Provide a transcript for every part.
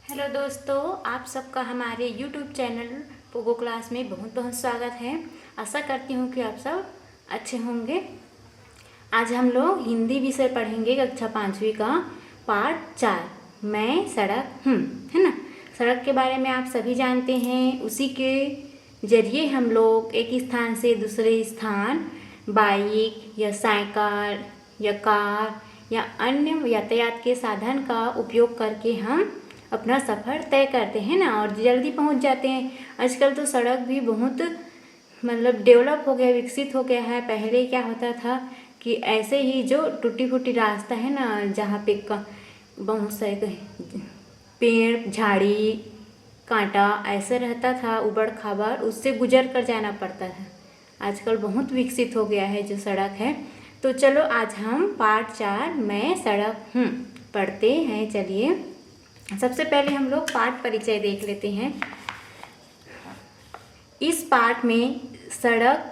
Hello दोस्तों, आप सबका हमारे YouTube चैनल पोगो क्लास में बहुत बहुत स्वागत है। आशा करती हूँ कि आप सब अच्छे होंगे। आज हम लोग हिंदी विषय पढ़ेंगे कक्षा 5वीं का पार्ट 4 मैं सड़क हूँ, है ना। सड़क के बारे में आप सभी जानते हैं। उसी के जरिए हम लोग एक स्थान से दूसरे स्थान बाइक या साइकिल या कार या अन्य यातायात के साधन का उपयोग करके हम अपना सफ़र तय करते हैं ना, और जल्दी पहुंच जाते हैं। आजकल तो सड़क भी बहुत डेवलप हो गया, विकसित हो गया है। पहले क्या होता था कि ऐसे ही जो टूटी फूटी रास्ता है ना, जहाँ पे बहुत सारे पेड़ झाड़ी कांटा ऐसे रहता था, उबड़ खाबड़, उससे गुजर कर जाना पड़ता था। आजकल बहुत विकसित हो गया है जो सड़क है। तो चलो आज हम पार्ट 4 मैं सड़क हूँ पढ़ते हैं। चलिए, सबसे पहले हम लोग पाठ परिचय देख लेते हैं। इस पाठ में सड़क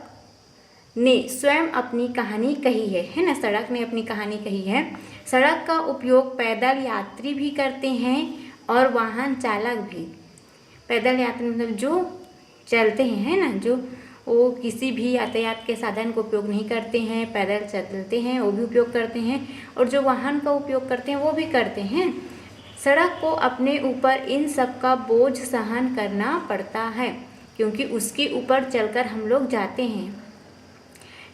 ने स्वयं अपनी कहानी कही है ना। सड़क ने अपनी कहानी कही है। सड़क का उपयोग पैदल यात्री भी करते हैं और वाहन चालक भी। पैदल यात्री मतलब जो चलते हैं, है ना, जो वो किसी भी यातायात के साधन का उपयोग नहीं करते हैं, पैदल चलते हैं, वो भी उपयोग करते हैं, और जो वाहन का उपयोग करते हैं वो भी करते हैं। सड़क को अपने ऊपर इन सब का बोझ सहन करना पड़ता है, क्योंकि उसके ऊपर चलकर हम लोग जाते हैं।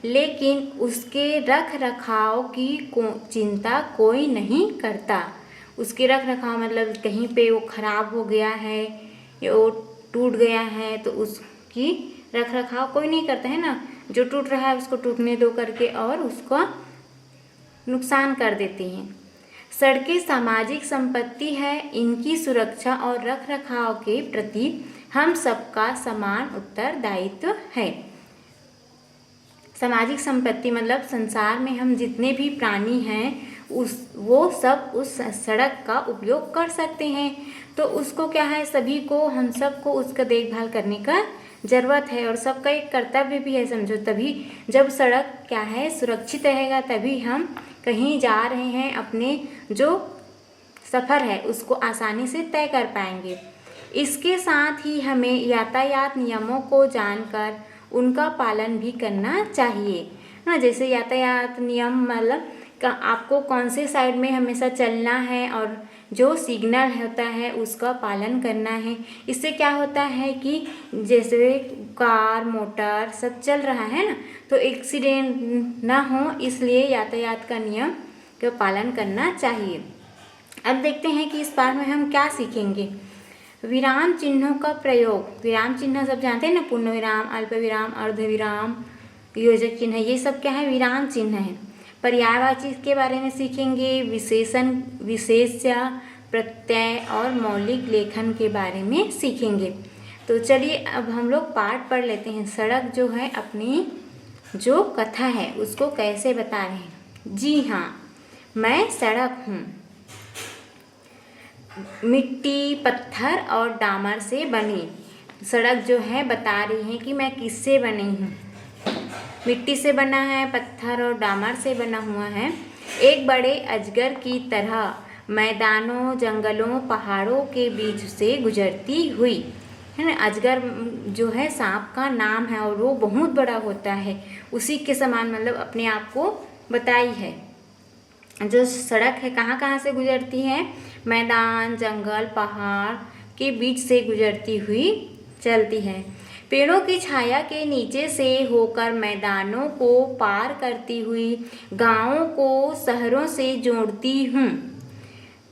लेकिन उसके रख रखाव की चिंता कोई नहीं करता। उसके रख रखाव मतलब कहीं पे वो खराब हो गया है या वो टूट गया है तो उसकी रख रखाव कोई नहीं करता है ना। जो टूट रहा है उसको टूटने दो करके और उसको नुकसान कर देती हैं। सड़कें सामाजिक संपत्ति है। इनकी सुरक्षा और रखरखाव के प्रति हम सबका समान उत्तरदायित्व है। सामाजिक संपत्ति मतलब संसार में हम जितने भी प्राणी हैं वो सब उस सड़क का उपयोग कर सकते हैं। तो उसको क्या है, सभी को, हम सबको उसका देखभाल करने का ज़रूरत है, और सबका एक कर्तव्य भी है। समझो, तभी जब सड़क क्या है सुरक्षित रहेगा, तभी हम कहीं जा रहे हैं, अपने जो सफ़र है उसको आसानी से तय कर पाएंगे। इसके साथ ही हमें यातायात नियमों को जानकर उनका पालन भी करना चाहिए ना। जैसे यातायात नियम मतलब आपको कौन से साइड में हमेशा चलना है और जो सिग्नल होता है उसका पालन करना है। इससे क्या होता है कि जैसे कार मोटर सब चल रहा है ना, तो एक्सीडेंट ना हो, इसलिए यातायात का नियम का पालन करना चाहिए। अब देखते हैं कि इस पाठ में हम क्या सीखेंगे। विराम चिन्हों का प्रयोग। विराम चिन्ह सब जानते हैं ना, पूर्ण विराम, अल्प विराम, अर्ध विराम, योजक चिन्ह, ये सब क्या है, विराम चिन्ह है। पर्यायवाची के बारे में सीखेंगे। विशेषण, विशेष्य, प्रत्यय और मौलिक लेखन के बारे में सीखेंगे। तो चलिए अब हम लोग पाठ पढ़ लेते हैं। सड़क जो है अपनी जो कथा है उसको कैसे बता रहे हैं। जी हाँ, मैं सड़क हूँ। मिट्टी, पत्थर और डामर से बनी सड़क जो है बता रही है कि मैं किससे बनी हूँ। मिट्टी से बना है, पत्थर और डामर से बना हुआ है। एक बड़े अजगर की तरह मैदानों, जंगलों, पहाड़ों के बीच से गुजरती हुई, है ना। अजगर जो है सांप का नाम है और वो बहुत बड़ा होता है। उसी के समान मतलब अपने आप को बताई है। जो सड़क है कहाँ कहाँ से गुजरती है, मैदान, जंगल, पहाड़ के बीच से गुजरती हुई चलती है। पेड़ों की छाया के नीचे से होकर मैदानों को पार करती हुई गांवों को शहरों से जोड़ती हूँ।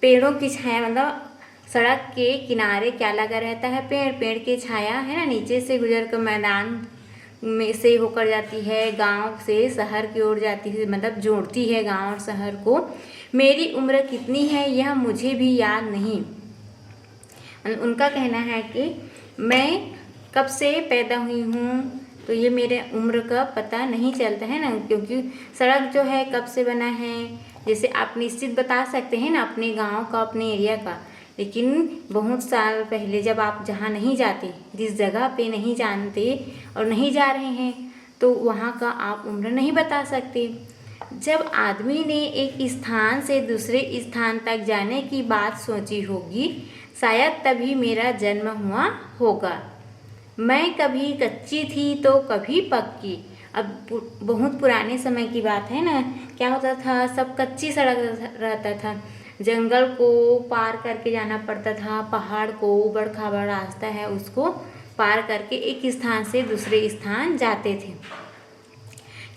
पेड़ों की छाया मतलब सड़क के किनारे क्या लगा रहता है, पेड़, पेड़ की छाया है ना, नीचे से गुजर कर मैदान में से होकर जाती है, गांव से शहर की ओर जाती है, मतलब जोड़ती है गांव और शहर को। मेरी उम्र कितनी है यह मुझे भी याद नहीं। उनका कहना है कि मैं कब से पैदा हुई हूँ तो ये मेरे उम्र का पता नहीं चलता है ना, क्योंकि सड़क जो है कब से बना है जैसे आप निश्चित बता सकते हैं ना अपने गांव का, अपने एरिया का, लेकिन बहुत साल पहले जब आप जहाँ नहीं जाते, जिस जगह पे नहीं जानते और नहीं जा रहे हैं, तो वहाँ का आप उम्र नहीं बता सकते। जब आदमी ने एक स्थान से दूसरे स्थान तक जाने की बात सोची होगी, शायद तभी मेरा जन्म हुआ होगा। मैं कभी कच्ची थी तो कभी पक्की। अब बहुत पुराने समय की बात है ना, क्या होता था, सब कच्ची सड़क रहता था, जंगल को पार करके जाना पड़ता था, पहाड़ को ऊबड़ खाबड़ रास्ता है उसको पार करके एक स्थान से दूसरे स्थान जाते थे।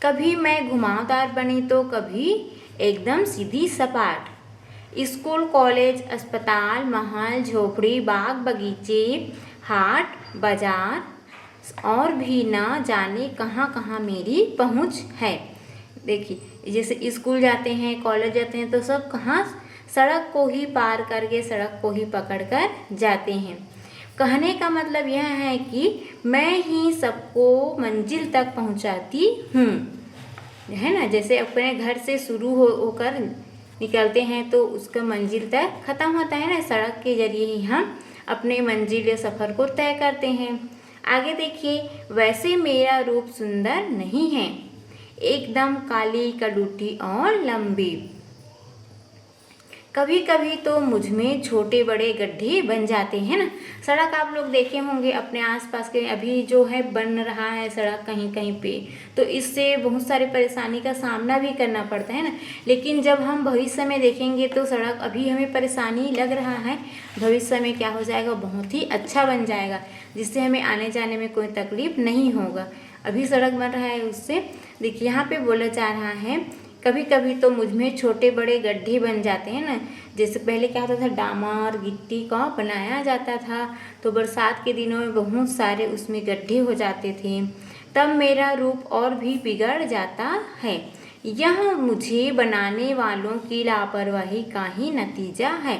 कभी मैं घुमावदार बनी तो कभी एकदम सीधी सपाट। स्कूल, कॉलेज, अस्पताल, महल, झोपड़ी, बाग बगीचे, हाट बाजार और भी ना जाने कहाँ कहाँ मेरी पहुँच है। देखिए, जैसे स्कूल जाते हैं, कॉलेज जाते हैं तो सब कहाँ, सड़क को ही पार करके सड़क को ही पकड़ कर जाते हैं। कहने का मतलब यह है कि मैं ही सबको मंजिल तक पहुंचाती हूँ, है ना। जैसे अपने घर से शुरू होकर निकलते हैं तो उसका मंजिल तक ख़त्म होता है ना, सड़क के जरिए ही हम अपने मंजिल या सफ़र को तय करते हैं। आगे देखिए, वैसे मेरा रूप सुंदर नहीं है, एकदम काली कलूटी और लंबी। कभी कभी तो मुझ में छोटे बड़े गड्ढे बन जाते हैं ना। सड़क आप लोग देखे होंगे अपने आसपास के, अभी जो है बन रहा है सड़क कहीं कहीं पे, तो इससे बहुत सारे परेशानी का सामना भी करना पड़ता है ना। लेकिन जब हम भविष्य में देखेंगे तो सड़क अभी हमें परेशानी लग रहा है, भविष्य में क्या हो जाएगा, बहुत ही अच्छा बन जाएगा, जिससे हमें आने जाने में कोई तकलीफ नहीं होगा। अभी सड़क बन रहा है उससे। देखिए यहाँ पे बोला जा रहा है, कभी कभी तो मुझ में छोटे बड़े गड्ढे बन जाते हैं ना। जैसे पहले क्या होता था, डामर गिट्टी का बनाया जाता था, तो बरसात के दिनों में बहुत सारे उसमें गड्ढे हो जाते थे, तब मेरा रूप और भी बिगड़ जाता है। यह मुझे बनाने वालों की लापरवाही का ही नतीजा है।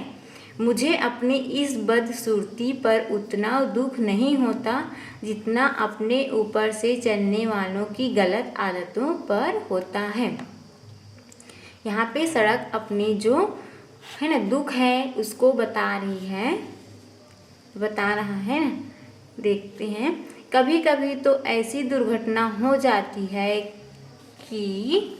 मुझे अपने इस बदसूरती पर उतना दुख नहीं होता जितना अपने ऊपर से चलने वालों की गलत आदतों पर होता है। यहाँ पे सड़क अपनी जो है ना दुख है उसको बता रहा है ना। देखते हैं, कभी कभी तो ऐसी दुर्घटना हो जाती है कि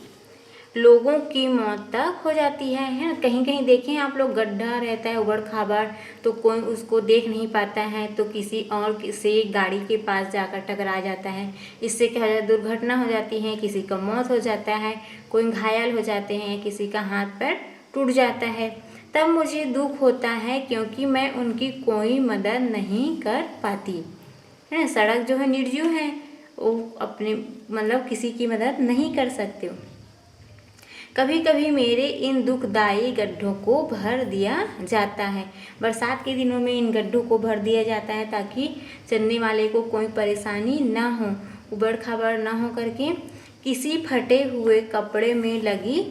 लोगों की मौत तक हो जाती है ना। कहीं कहीं देखें आप लोग, गड्ढा रहता है उबड़ खाबड़, तो कोई उसको देख नहीं पाता है तो किसी और से गाड़ी के पास जाकर टकरा जाता है, इससे क्या हो जाता है, दुर्घटना हो जाती है, किसी का मौत हो जाता है, कोई घायल हो जाते हैं, किसी का हाथ पैर टूट जाता है। तब मुझे दुख होता है क्योंकि मैं उनकी कोई मदद नहीं कर पाती, है ना। सड़क जो है निर्जीव है, वो अपने मतलब किसी की मदद नहीं कर सकते हो। कभी कभी मेरे इन दुखदायी गड्ढों को भर दिया जाता है। बरसात के दिनों में इन गड्ढों को भर दिया जाता है ताकि चलने वाले को कोई परेशानी ना हो, उबड़ खाबड़ ना हो करके। किसी फटे हुए कपड़े में लगी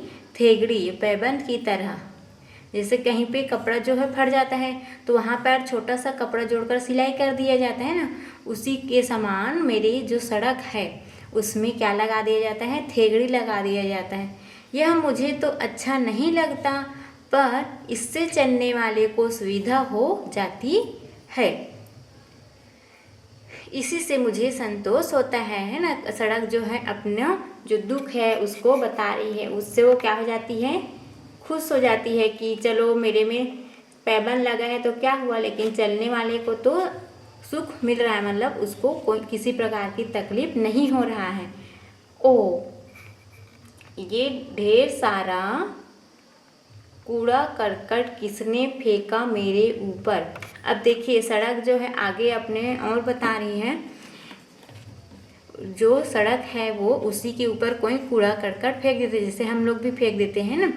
थेगड़ी पैबंद की तरह, जैसे कहीं पे कपड़ा जो है फट जाता है तो वहाँ पर छोटा सा कपड़ा जोड़कर सिलाई कर दिया जाता है ना, उसी के समान मेरी जो सड़क है उसमें क्या लगा दिया जाता है, थेगड़ी लगा दिया जाता है। यह मुझे तो अच्छा नहीं लगता, पर इससे चलने वाले को सुविधा हो जाती है, इसी से मुझे संतोष होता है ना। सड़क जो है अपना जो दुख है उसको बता रही है, उससे वो क्या हो जाती है, खुश हो जाती है कि चलो मेरे में पैबंद लगा है तो क्या हुआ, लेकिन चलने वाले को तो सुख मिल रहा है, मतलब उसको कोई किसी प्रकार की तकलीफ नहीं हो रहा है। ओ, ये ढेर सारा कूड़ा करकट किसने फेंका मेरे ऊपर। अब देखिए सड़क जो है आगे अपने और बता रही है, जो सड़क है वो उसी के ऊपर कोई कूड़ा करकट फेंक देते, जैसे हम लोग भी फेंक देते हैं ना।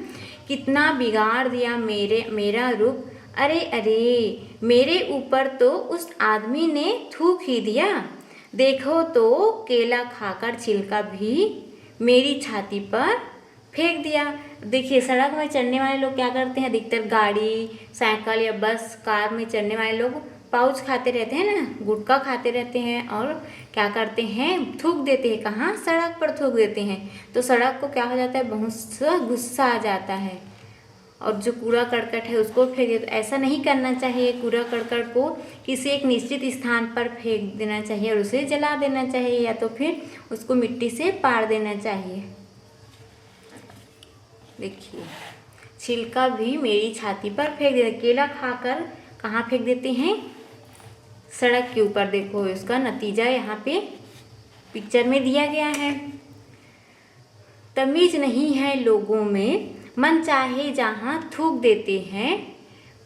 कितना बिगाड़ दिया मेरा रूप, अरे अरे मेरे ऊपर तो उस आदमी ने थूक ही दिया। देखो तो केला खाकर छिलका भी मेरी छाती पर फेंक दिया। देखिए सड़क में चलने वाले लोग क्या करते हैं, अधिकतर गाड़ी, साइकिल या बस, कार में चलने वाले लोग पाउच खाते रहते हैं ना, गुटखा खाते रहते हैं और क्या करते हैं, थूक देते हैं। कहाँ, सड़क पर थूक देते हैं। तो सड़क को क्या हो जाता है, बहुत सा गुस्सा आ जाता है और जो कूड़ा करकट है उसको फेंक देते। ऐसा नहीं करना चाहिए, कूड़ा करकट को किसी एक निश्चित स्थान पर फेंक देना चाहिए और उसे जला देना चाहिए या तो फिर उसको मिट्टी से पार देना चाहिए। देखिए छिलका भी मेरी छाती पर फेंक देते, केला खाकर कहाँ फेंक देते हैं, सड़क के ऊपर। देखो इसका नतीजा यहाँ पे पिक्चर में दिया गया है। तमीज नहीं है लोगों में, मन चाहे जहाँ थूक देते हैं,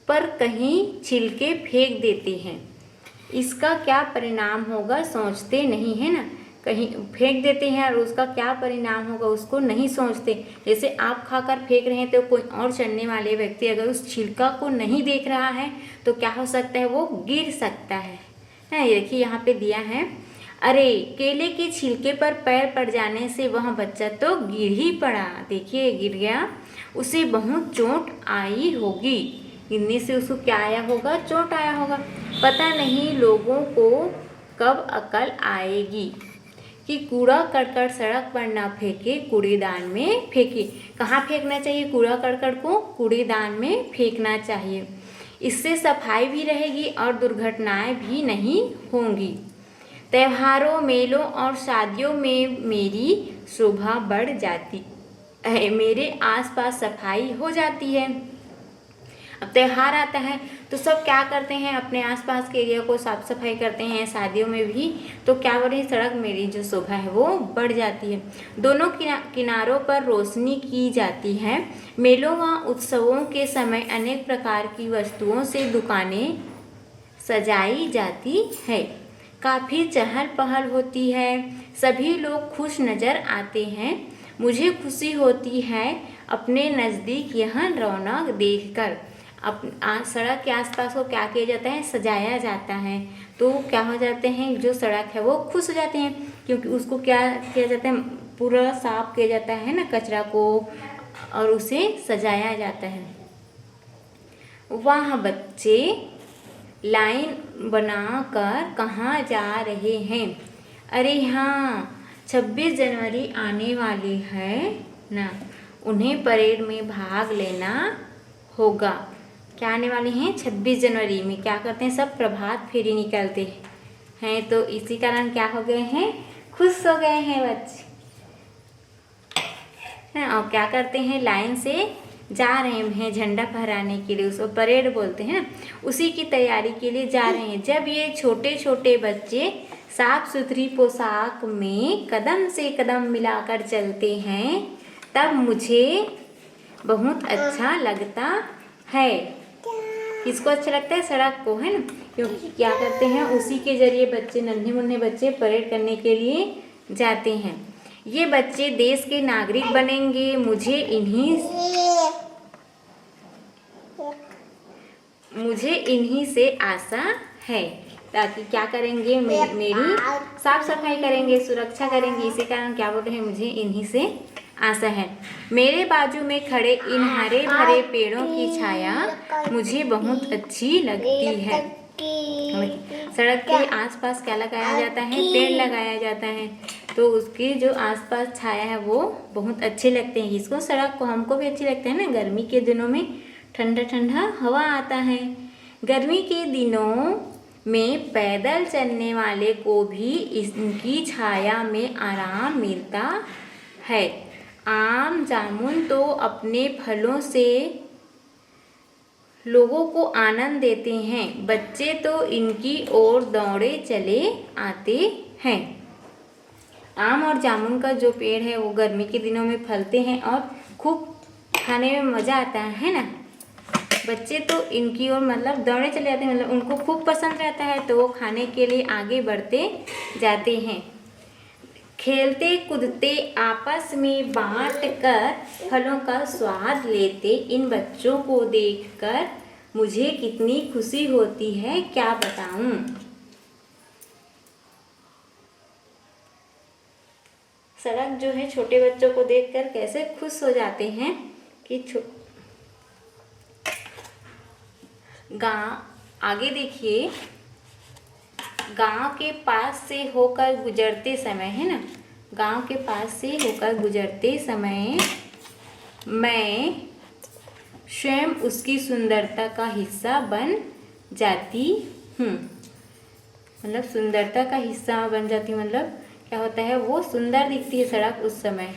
पर कहीं छिलके फेंक देते हैं। इसका क्या परिणाम होगा सोचते नहीं है ना, कहीं फेंक देते हैं और उसका क्या परिणाम होगा उसको नहीं सोचते। जैसे आप खाकर फेंक रहे हैं तो कोई और चलने वाले व्यक्ति अगर उस छिलका को नहीं देख रहा है तो क्या हो सकता है, वो गिर सकता है। ये देखिए यहाँ पे दिया है, अरे केले के छिलके पर पैर पड़ जाने से वह बच्चा तो गिर ही पड़ा। देखिए गिर गया, उसे बहुत चोट आई होगी। गिरने से उसको क्या आया होगा, चोट आया होगा। पता नहीं लोगों को कब अकल आएगी कि कूड़ा करकट सड़क पर ना फेंके, कूड़ेदान में फेंके। कहाँ फेंकना चाहिए कूड़ा करकट को, कूड़ेदान में फेंकना चाहिए। इससे सफाई भी रहेगी और दुर्घटनाएं भी नहीं होंगी। त्योहारों, मेलों और शादियों में मेरी शोभा बढ़ जाती है, मेरे आसपास सफाई हो जाती है। अब त्यौहार आता है तो सब क्या करते हैं, अपने आसपास के एरिया को साफ सफाई करते हैं। शादियों में भी तो क्या हो रही, सड़क मेरी जो शोभा है वो बढ़ जाती है। दोनों किनारों पर रोशनी की जाती है। मेलों व उत्सवों के समय अनेक प्रकार की वस्तुओं से दुकानें सजाई जाती है। काफ़ी चहल पहल होती है, सभी लोग खुश नज़र आते हैं। मुझे खुशी होती है अपने नज़दीक यह रौनक देखकर। सड़क के आसपास को क्या किया जाता है, सजाया जाता है। तो क्या हो जाते हैं, जो सड़क है वो खुश हो जाते हैं, क्योंकि उसको क्या किया जाता है, पूरा साफ किया जाता है ना कचरा को, और उसे सजाया जाता है। वह बच्चे लाइन बनाकर कहाँ जा रहे हैं, अरे हाँ 26 जनवरी आने वाली है ना, उन्हें परेड में भाग लेना होगा। क्या आने वाली हैं, 26 जनवरी में क्या करते हैं, सब प्रभात फेरी निकलते हैं। तो इसी कारण क्या हो गए हैं, खुश हो गए हैं बच्चे हैं। और क्या करते हैं, लाइन से जा रहे हैं झंडा फहराने के लिए, उसको परेड बोलते हैं ना, उसी की तैयारी के लिए जा रहे हैं। जब ये छोटे छोटे बच्चे साफ सुथरी पोशाक में कदम से कदम मिलाकर चलते हैं तब मुझे बहुत अच्छा लगता है। किसको अच्छा लगता है, सड़क को, है ना, क्योंकि क्या करते हैं, उसी के जरिए बच्चे, नन्हे मुन्ने बच्चे परेड करने के लिए जाते हैं। ये बच्चे देश के नागरिक बनेंगे, मुझे इन्हीं से आशा है। ताकि क्या करेंगे, मेरी साफ सफाई करेंगे, सुरक्षा करेंगे। इसी कारण क्या बोल रहे हैं, मुझे इन्हीं से आशा है। मेरे बाजू में खड़े इन हरे भरे पेड़ों की छाया मुझे बहुत अच्छी लगती है। सड़क के आसपास क्या लगाया जाता है, पेड़ लगाया जाता है, तो उसकी जो आसपास छाया है वो बहुत अच्छे लगते हैं। इसको, सड़क को, हमको भी अच्छी लगते हैं ना। गर्मी के दिनों में ठंडा ठंडा हवा आता है। गर्मी के दिनों में पैदल चलने वाले को भी इनकी छाया में आराम मिलता है। आम जामुन तो अपने फलों से लोगों को आनंद देते हैं, बच्चे तो इनकी ओर दौड़े चले आते हैं। आम और जामुन का जो पेड़ है वो गर्मी के दिनों में फलते हैं और खूब खाने में मज़ा आता है ना। बच्चे तो इनकी ओर मतलब दौड़े चले जाते हैं, मतलब उनको खूब पसंद रहता है, तो वो खाने के लिए आगे बढ़ते जाते हैं। खेलते कूदते आपस में बांट कर फलों का स्वाद लेते इन बच्चों को देखकर मुझे कितनी खुशी होती है, क्या बताऊं। सड़क जो है छोटे बच्चों को देखकर कैसे खुश हो जाते हैं कि गाँव, आगे देखिए, गांव के पास से होकर गुजरते समय, है ना, गांव के पास से होकर गुजरते समय मैं स्वयं उसकी सुंदरता का हिस्सा बन जाती हूँ। मतलब सुंदरता का हिस्सा बन जाती हूँ, मतलब क्या होता है, वो सुंदर दिखती है सड़क उस समय।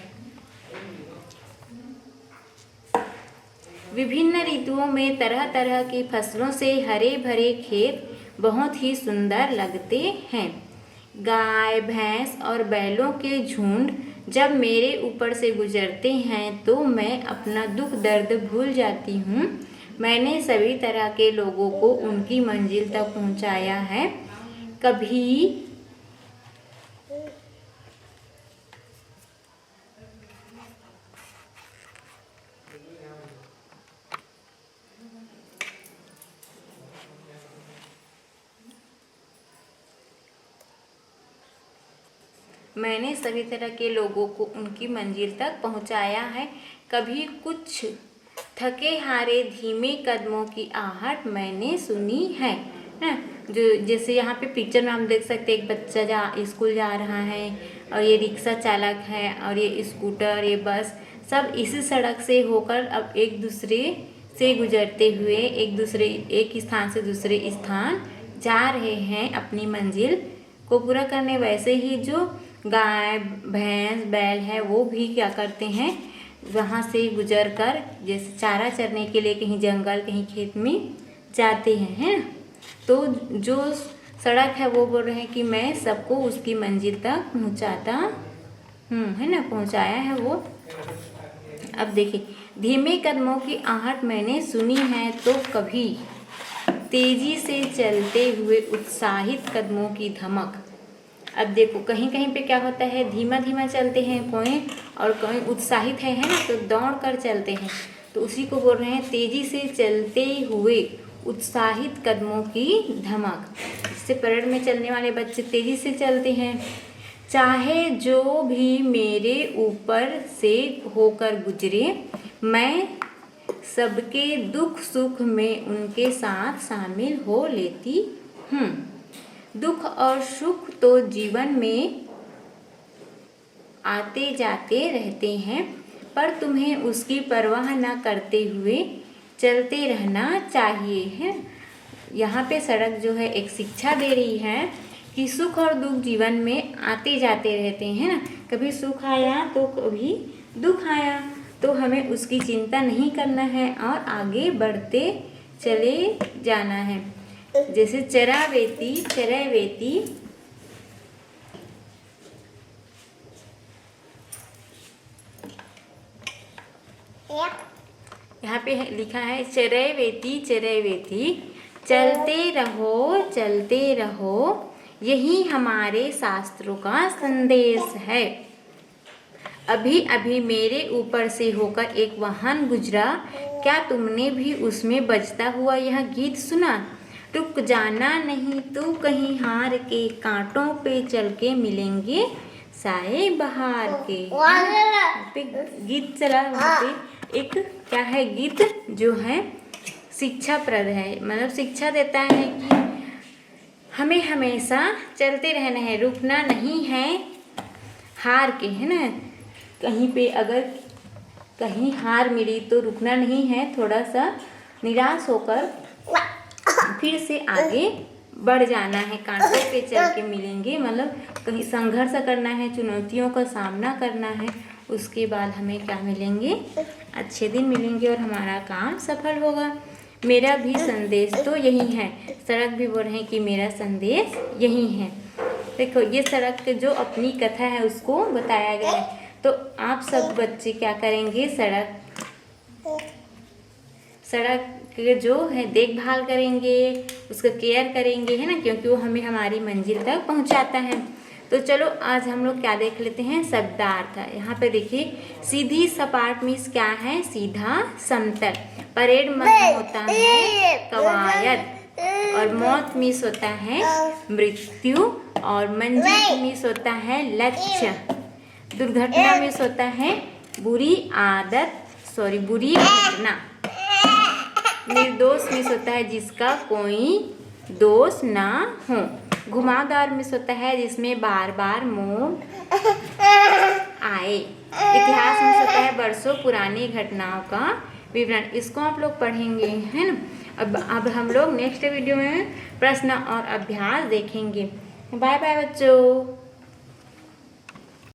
विभिन्न ऋतुओं में तरह तरह की फसलों से हरे भरे खेत बहुत ही सुंदर लगते हैं। गाय, भैंस और बैलों के झुंड जब मेरे ऊपर से गुजरते हैं तो मैं अपना दुख दर्द भूल जाती हूँ। मैंने सभी तरह के लोगों को उनकी मंजिल तक पहुँचाया है। कभी मैंने सभी तरह के लोगों को उनकी मंजिल तक पहुंचाया है। कभी कुछ थके हारे धीमे कदमों की आहट मैंने सुनी है ना। जो जैसे यहाँ पे पिक्चर में हम देख सकते हैं, एक बच्चा स्कूल जा रहा है और ये रिक्शा चालक है और ये स्कूटर, ये बस सब इसी सड़क से होकर अब एक दूसरे से गुजरते हुए एक स्थान से दूसरे स्थान जा रहे हैं अपनी मंजिल को पूरा करने। वैसे ही जो गाय, भैंस, बैल है वो भी क्या करते हैं, वहाँ से गुजर कर जैसे चारा चरने के लिए कहीं जंगल कहीं खेत में जाते हैं। तो जो सड़क है वो बोल रहे हैं कि मैं सबको उसकी मंजिल तक पहुँचाता हूँ, है ना, पहुँचाया है वो। अब देखिए, धीमे कदमों की आहट मैंने सुनी है तो कभी तेजी से चलते हुए उत्साहित कदमों की धमक। अब देखो कहीं कहीं पे क्या होता है, धीमा धीमा चलते हैं कोई और कोई उत्साहित है ना, तो दौड़ कर चलते हैं, तो उसी को बोल रहे हैं तेजी से चलते हुए उत्साहित कदमों की धमक। इससे परेड में चलने वाले बच्चे तेजी से चलते हैं। चाहे जो भी मेरे ऊपर से होकर गुजरे, मैं सबके दुख सुख में उनके साथ शामिल हो लेती हूँ। दुख और सुख तो जीवन में आते जाते रहते हैं, पर तुम्हें उसकी परवाह न करते हुए चलते रहना चाहिए, है। यहाँ पे सड़क जो है एक शिक्षा दे रही है कि सुख और दुख जीवन में आते जाते रहते हैं ना। कभी सुख आया तो कभी दुख आया, तो हमें उसकी चिंता नहीं करना है और आगे बढ़ते चले जाना है। जैसे चरावेती यहाँ पे लिखा है चरैवेती चलते रहो, यही हमारे शास्त्रों का संदेश है। अभी अभी मेरे ऊपर से होकर एक वाहन गुजरा, क्या तुमने भी उसमें बजता हुआ यह गीत सुना? रुक जाना नहीं तो कहीं हार के, कांटों पे चल के मिलेंगे साए बहार के। पे गीत चला, वहाँ पे एक क्या है, गीत जो है शिक्षाप्रद है, मतलब शिक्षा देता है कि हमें हमेशा चलते रहना है, रुकना नहीं है हार के, है ना। कहीं पे अगर कहीं हार मिली तो रुकना नहीं है, थोड़ा सा निराश होकर फिर से आगे बढ़ जाना है। कांटों पे चल के मिलेंगे, मतलब कहीं संघर्ष करना है, चुनौतियों का सामना करना है, उसके बाद हमें क्या मिलेंगे, अच्छे दिन मिलेंगे और हमारा काम सफल होगा। मेरा भी संदेश तो यही है। सड़क भी बोल रहे हैं कि मेरा संदेश यही है। देखो ये सड़क जो अपनी कथा है उसको बताया गया है। तो आप सब बच्चे क्या करेंगे, सड़क के जो है देखभाल करेंगे, उसका केयर करेंगे, है ना, क्योंकि वो हमें हमारी मंजिल तक पहुंचाता है। तो चलो आज हम लोग क्या देख लेते हैं, शब्दार्थ। यहाँ पे देखिए, सीधी सपाट मीन्स क्या है, सीधा समतल। परेड मतलब होता है कवायद, और मौत मीन्स होता है मृत्यु, और मंजिल मीन्स होता है लक्ष्य। दुर्घटना मीन्स होता है बुरी घटना। निर्दोष मीन्स होता है जिसका कोई दोष ना हो। घुमावदार मीन्स होता है जिसमें बार बार मोड़ आए। इतिहास मीन्स होता है वर्षों पुरानी घटनाओं का विवरण। इसको आप लोग पढ़ेंगे, है ना। अब हम लोग नेक्स्ट वीडियो में प्रश्न और अभ्यास देखेंगे। बाय बाय बच्चों।